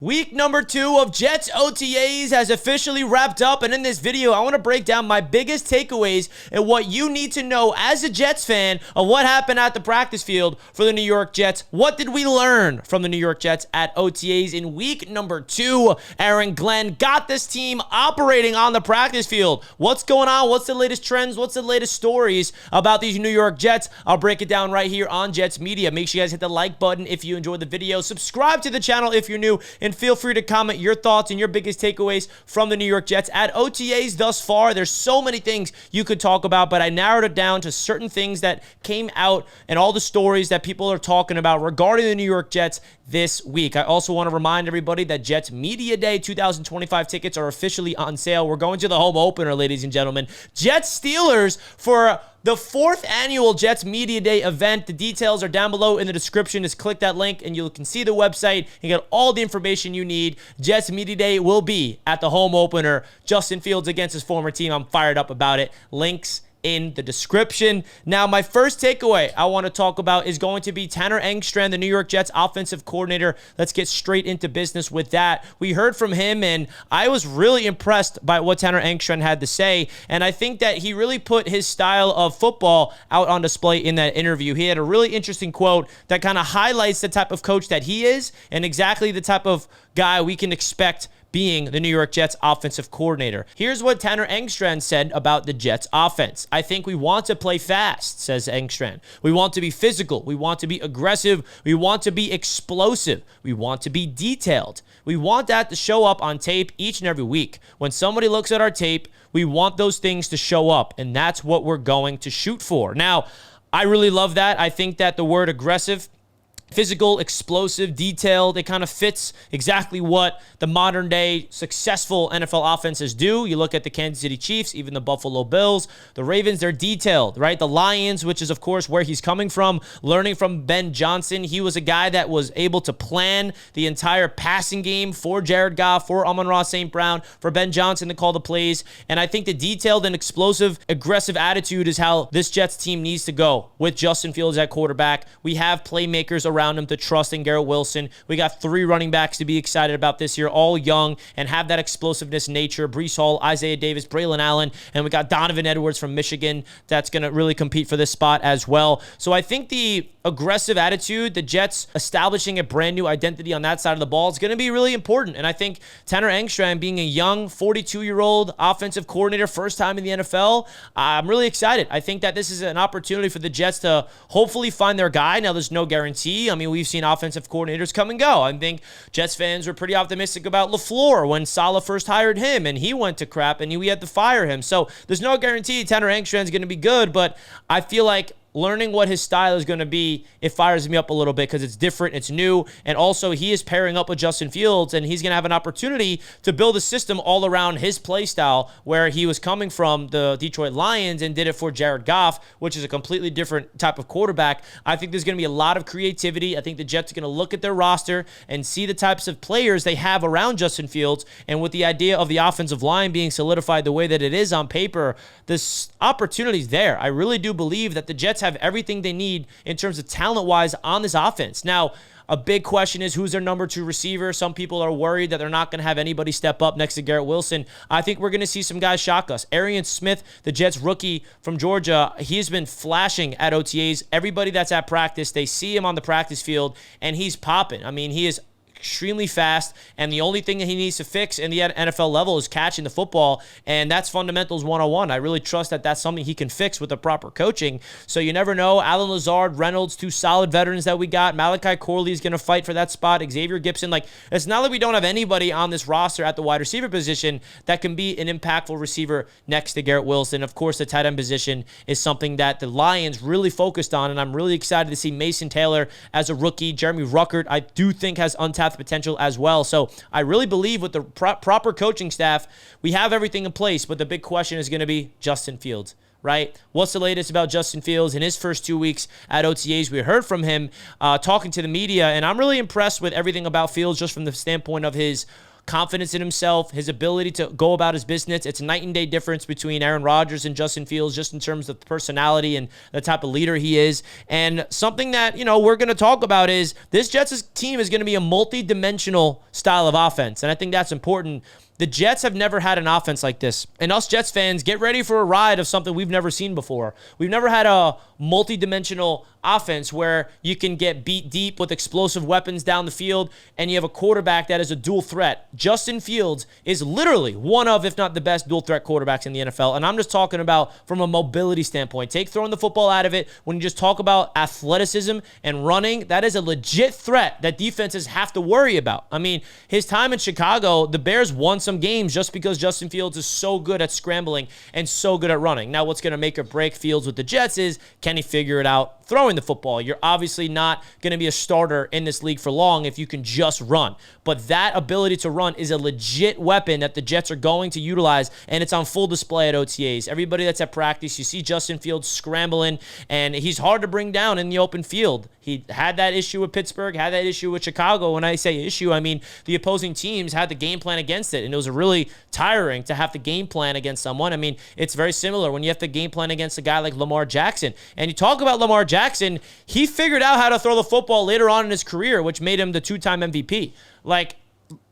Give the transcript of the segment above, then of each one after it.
Week number 2 of Jets OTAs has officially wrapped up, and in this video, I want to break down my biggest takeaways and what you need to know as a Jets fan of what happened at the practice field for the New York Jets. What did we learn from the New York Jets at OTAs in week number 2? Aaron Glenn got this team operating on the practice field. What's going on? What's the latest trends? What's the latest stories about these New York Jets? I'll break it down right here on Jets Media. Make sure you guys hit the like button if you enjoyed the video. Subscribe to the channel if you're new, and feel free to comment your thoughts and your biggest takeaways from the New York Jets at OTAs thus far. There's so many things you could talk about, but I narrowed it down to certain things that came out and all the stories that people are talking about regarding the New York Jets this week. I also want to remind everybody that Jets Media Day 2025 tickets are officially on sale. We're going to the home opener, ladies and gentlemen. Jets Steelers for the 4th annual Jets Media Day event. The details are down below in the description. Just click that link and you can see the website and get all the information you need. Jets Media Day will be at the home opener. Justin Fields against his former team. I'm fired up about it. Links in the description. Now, my first takeaway I want to talk about is going to be Tanner Engstrand, the New York Jets offensive coordinator. Let's get straight into business with that. We heard from him, and I was really impressed by what Tanner Engstrand had to say, and I think that he really put his style of football out on display in that interview. He had a really interesting quote that kind of highlights the type of coach that he is and exactly the type of guy we can expect being the New York Jets offensive coordinator. Here's what Tanner Engstrand said about the Jets offense. I think we want to play fast, says Engstrand. We want to be physical. We want to be aggressive. We want to be explosive. We want to be detailed. We want that to show up on tape each and every week. When somebody looks at our tape, we want those things to show up, and that's what we're going to shoot for. Now, I really love that. I think that the word aggressive, physical, explosive, detailed, it kind of fits exactly what the modern day successful NFL offenses do. You look at the Kansas City Chiefs, even the Buffalo Bills, the Ravens, they're detailed, right? The Lions, which is of course where he's coming from, learning from Ben Johnson. He was a guy that was able to plan the entire passing game for Jared Goff, for Amon-Ra St. Brown, for Ben Johnson to call the plays. And I think the detailed and explosive, aggressive attitude is how this Jets team needs to go with Justin Fields at quarterback. We have playmakers around him to trust in Garrett Wilson. We got 3 running backs to be excited about this year, all young and have that explosiveness nature. Breece Hall, Isaiah Davis, Braylon Allen, and we got Donovan Edwards from Michigan that's going to really compete for this spot as well. So I think the aggressive attitude, the Jets establishing a brand new identity on that side of the ball is going to be really important. And I think Tanner Engstrand, being a young 42-year-old offensive coordinator, first time in the NFL, I'm really excited. I think that this is an opportunity for the Jets to hopefully find their guy. Now, there's no guarantee. I mean, we've seen offensive coordinators come and go. I think Jets fans were pretty optimistic about LaFleur when Saleh first hired him, and he went to crap, and we had to fire him. So there's no guarantee Tanner Engstrand is going to be good, but I feel like learning what his style is going to be, it fires me up a little bit because it's different, it's new, and also he is pairing up with Justin Fields, and he's going to have an opportunity to build a system all around his play style, where he was coming from the Detroit Lions and did it for Jared Goff, which is a completely different type of quarterback. I think there's going to be a lot of creativity. I think the Jets are going to look at their roster and see the types of players they have around Justin Fields, and with the idea of the offensive line being solidified the way that it is on paper, this opportunity is there. I really do believe that the Jets have everything they need in terms of talent-wise on this offense. Now, a big question is who's their number 2 receiver. Some people are worried that they're not going to have anybody step up next to Garrett Wilson. I think we're going to see some guys shock us. Arian Smith, the Jets rookie from Georgia, he's been flashing at OTAs. Everybody that's at practice, they see him on the practice field, and he's popping. I mean, he is extremely fast, and the only thing that he needs to fix in the NFL level is catching the football, and that's fundamentals 101. I really trust that that's something he can fix with the proper coaching. So you never know. Allen Lazard, Reynolds, 2 solid veterans that we got. Malachi Corley is going to fight for that spot. Xavier Gibson. Like, it's not like we don't have anybody on this roster at the wide receiver position that can be an impactful receiver next to Garrett Wilson. Of course, the tight end position is something that the Lions really focused on, and I'm really excited to see Mason Taylor as a rookie. Jeremy Ruckert, I do think, has untapped potential as well. So I really believe with the proper coaching staff, we have everything in place, but the big question is going to be Justin Fields, right? What's the latest about Justin Fields in his first 2 weeks at OTAs? We heard from him talking to the media, and I'm really impressed with everything about Fields just from the standpoint of his confidence in himself, his ability to go about his business. It's a night and day difference between Aaron Rodgers and Justin Fields, just in terms of personality and the type of leader he is. And something that, we're going to talk about is this Jets team is going to be a multi-dimensional style of offense. And I think that's important. The Jets have never had an offense like this. And us Jets fans, get ready for a ride of something we've never seen before. We've never had a multi-dimensional offense where you can get beat deep with explosive weapons down the field, and you have a quarterback that is a dual threat. Justin Fields is literally one of, if not the best, dual threat quarterbacks in the NFL. And I'm just talking about from a mobility standpoint. Take throwing the football out of it. When you just talk about athleticism and running, that is a legit threat that defenses have to worry about. I mean, his time in Chicago, the Bears won some games just because Justin Fields is so good at scrambling and so good at running. Now, what's going to make or break Fields with the Jets is, can he figure it out throwing the football? You're obviously not going to be a starter in this league for long if you can just run. But that ability to run is a legit weapon that the Jets are going to utilize, and it's on full display at OTAs. Everybody that's at practice, you see Justin Fields scrambling, and he's hard to bring down in the open field. He had that issue with Pittsburgh, had that issue with Chicago. When I say issue, I mean the opposing teams had the game plan against it, and it was really tiring to have to game plan against someone. I mean, it's very similar when you have to game plan against a guy like Lamar Jackson. And you talk about Lamar Jackson, he figured out how to throw the football later on in his career, which made him the two-time MVP. Like,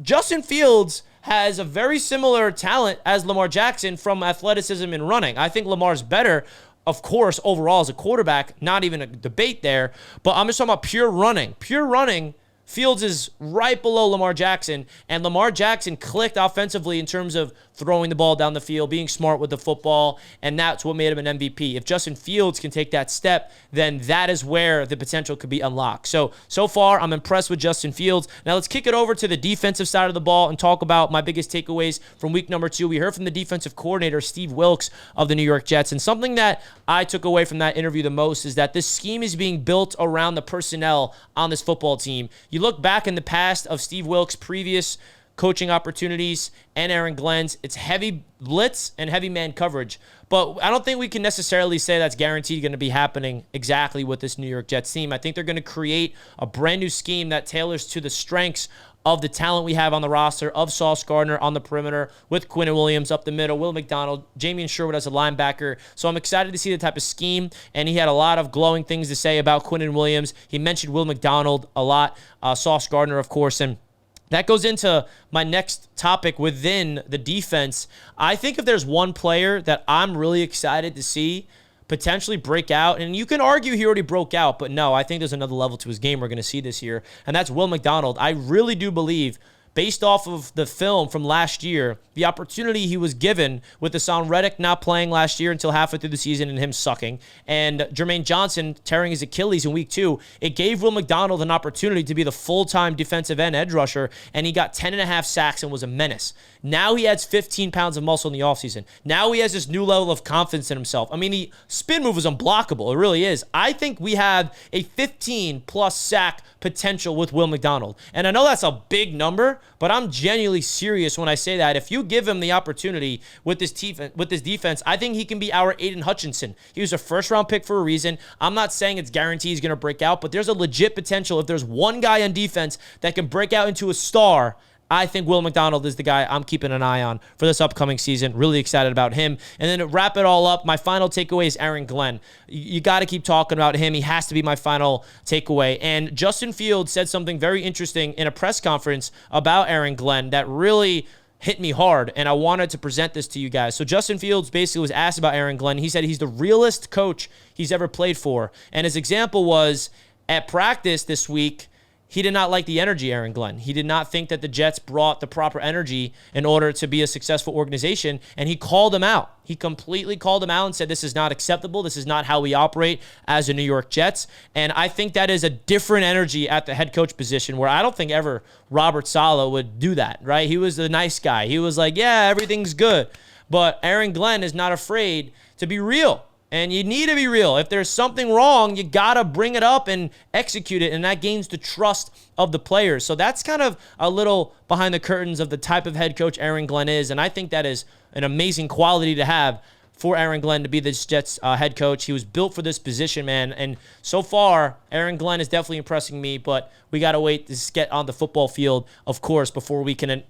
Justin Fields has a very similar talent as Lamar Jackson from athleticism and running. I think Lamar's better, of course, overall as a quarterback, not even a debate there, but I'm just talking about pure running. Pure running, Fields is right below Lamar Jackson, and Lamar Jackson clicked offensively in terms of throwing the ball down the field, being smart with the football, and that's what made him an MVP. If Justin Fields can take that step, then that is where the potential could be unlocked. So far, I'm impressed with Justin Fields. Now let's kick it over to the defensive side of the ball and talk about my biggest takeaways from week number 2. We heard from the defensive coordinator, Steve Wilks of the New York Jets, and something that I took away from that interview the most is that this scheme is being built around the personnel on this football team. You look back in the past of Steve Wilks' previous coaching opportunities and Aaron Glenn's, it's heavy blitz and heavy man coverage. But I don't think we can necessarily say that's guaranteed going to be happening exactly with this New York Jets team. I think they're going to create a brand new scheme that tailors to the strengths of the talent we have on the roster, of Sauce Gardner on the perimeter, with Quinnen Williams up the middle, Will McDonald, Jamie Sherwood as a linebacker. So I'm excited to see the type of scheme, and he had a lot of glowing things to say about Quinnen Williams. He mentioned Will McDonald a lot, Sauce Gardner, of course, and that goes into my next topic within the defense. I think if there's one player that I'm really excited to see potentially break out, and you can argue he already broke out, but no, I think there's another level to his game we're going to see this year, and that's Will McDonald. I really do believe, based off of the film from last year, the opportunity he was given with Hassan Reddick not playing last year until halfway through the season and him sucking, and Jermaine Johnson tearing his Achilles in week 2, it gave Will McDonald an opportunity to be the full-time defensive end edge rusher, and he got 10.5 sacks and was a menace. Now he adds 15 pounds of muscle in the offseason. Now he has this new level of confidence in himself. I mean, the spin move is unblockable. It really is. I think we have a 15-plus sack potential with Will McDonald. And I know that's a big number, but I'm genuinely serious when I say that. If you give him the opportunity with this defense, I think he can be our Aiden Hutchinson. He was a first-round pick for a reason. I'm not saying it's guaranteed he's going to break out, but there's a legit potential. If there's one guy on defense that can break out into a star, I think Will McDonald is the guy I'm keeping an eye on for this upcoming season. Really excited about him. And then to wrap it all up, my final takeaway is Aaron Glenn. You got to keep talking about him. He has to be my final takeaway. And Justin Fields said something very interesting in a press conference about Aaron Glenn that really hit me hard, and I wanted to present this to you guys. So Justin Fields basically was asked about Aaron Glenn. He said he's the realest coach he's ever played for. And his example was at practice this week, he did not like the energy, Aaron Glenn. He did not think that the Jets brought the proper energy in order to be a successful organization, and he called him out. He completely called him out and said, this is not acceptable. This is not how we operate as the New York Jets. And I think that is a different energy at the head coach position where I don't think ever Robert Saleh would do that, right? He was the nice guy. He was like, yeah, everything's good. But Aaron Glenn is not afraid to be real. And you need to be real. If there's something wrong, you got to bring it up and execute it, and that gains the trust of the players. So that's kind of a little behind the curtains of the type of head coach Aaron Glenn is, and I think that is an amazing quality to have for Aaron Glenn to be the Jets head coach. He was built for this position, man, and so far, Aaron Glenn is definitely impressing me, but we got to wait to get on the football field, of course, before we can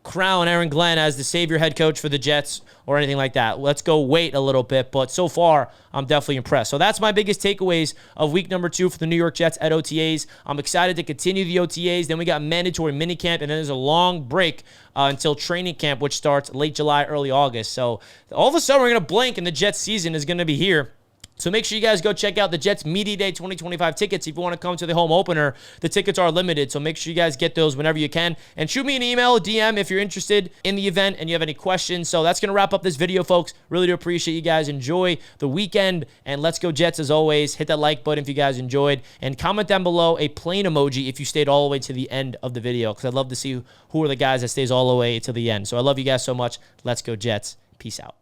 crown Aaron Glenn as the savior head coach for the Jets or anything like that. Let's go wait a little bit, but so far, I'm definitely impressed. So that's my biggest takeaways of week number 2 for the New York Jets at OTAs. I'm excited to continue the OTAs. Then we got mandatory minicamp, and then there's a long break until training camp, which starts late July, early August. So all of a sudden, we're going to blink, and the Jets season is going to be here. So make sure you guys go check out the Jets Media Day 2025 tickets if you want to come to the home opener. The tickets are limited, so make sure you guys get those whenever you can. And shoot me an email, a DM, if you're interested in the event and you have any questions. So that's going to wrap up this video, folks. Really do appreciate you guys. Enjoy the weekend, and let's go Jets as always. Hit that like button if you guys enjoyed, and comment down below a plane emoji if you stayed all the way to the end of the video, because I'd love to see who are the guys that stays all the way to the end. So I love you guys so much. Let's go Jets. Peace out.